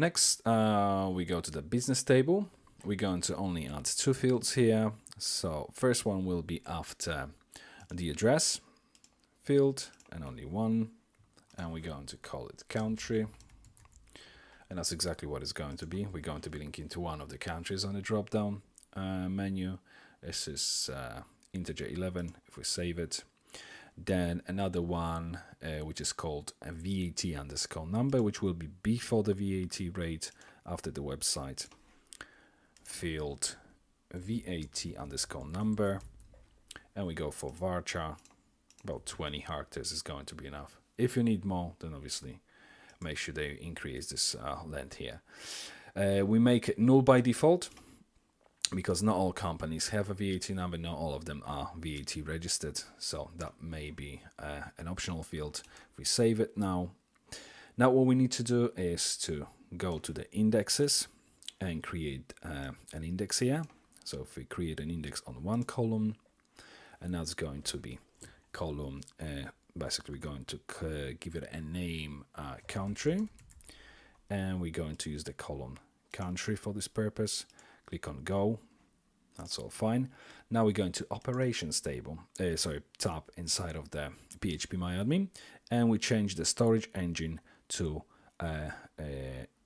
Next, we go to the business table. We're going to only add 2 fields here. So first one will be after the address field, and only one. And we're going to call it country. And that's exactly what it's going to be. We're going to be linking to one of the countries on the drop-down menu. This is integer 11, if we save it. Then another one, which is called a VAT underscore number, which will be before the VAT rate, after the website field VAT underscore number. And we go for varchar. About 20 characters is going to be enough. If you need more, then obviously make sure they increase this length here. We make it null by default, because not all companies have a VAT number, not all of them are VAT registered, so that may be an optional field. If we save it now, what we need to do is to go to the indexes and create an index here. So if we create an index on one column, and that's going to be column, basically we're going to give it a name, country, and we're going to use the column country for this purpose. Click on go. That's all fine. Now we're going to operations table, tab inside of the PHP MyAdmin, and we change the storage engine to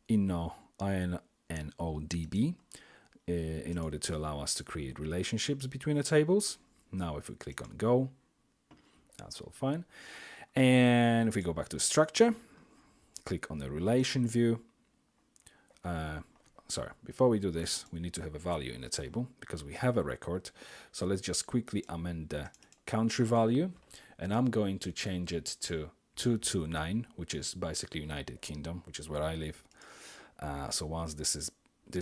INODB in order to allow us to create relationships between the tables. Now if we click on go, that's all fine. And if we go back to structure, click on the relation view. Before we do this, we need to have a value in the table because we have a record. So let's just quickly amend the country value, and I'm going to change it to 229, which is basically United Kingdom, which is where I live. So once this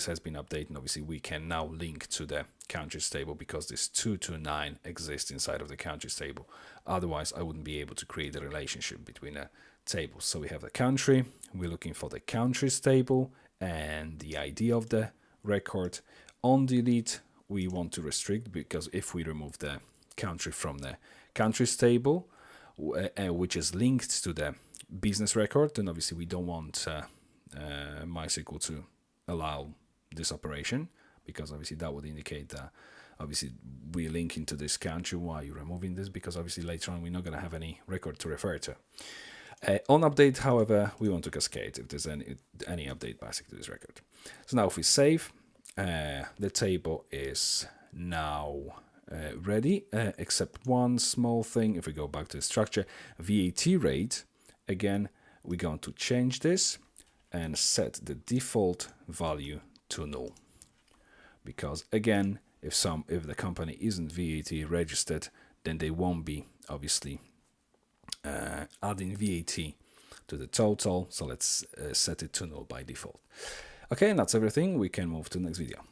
has been updated, obviously we can now link to the countries table because this 229 exists inside of the countries table. Otherwise, I wouldn't be able to create a relationship between the tables. So we have the country, we're looking for the countries table and the ID of the record. On delete, we want to restrict, because if we remove the country from the countries table, which is linked to the business record, then obviously we don't want MySQL to allow this operation, because obviously that would indicate that obviously we're linking to this country. Why are you removing this? Because obviously later on we're not going to have any record to refer to. On update, however, we want to cascade if there's any update basically to this record. So now if we save, the table is now ready, except one small thing. If we go back to the structure, VAT rate, again, we're going to change this and set the default value to null. Because again, if the company isn't VAT registered, then they won't be obviously adding VAT to the total. So let's set it to null by default. Okay, and that's everything. We can move to the next video.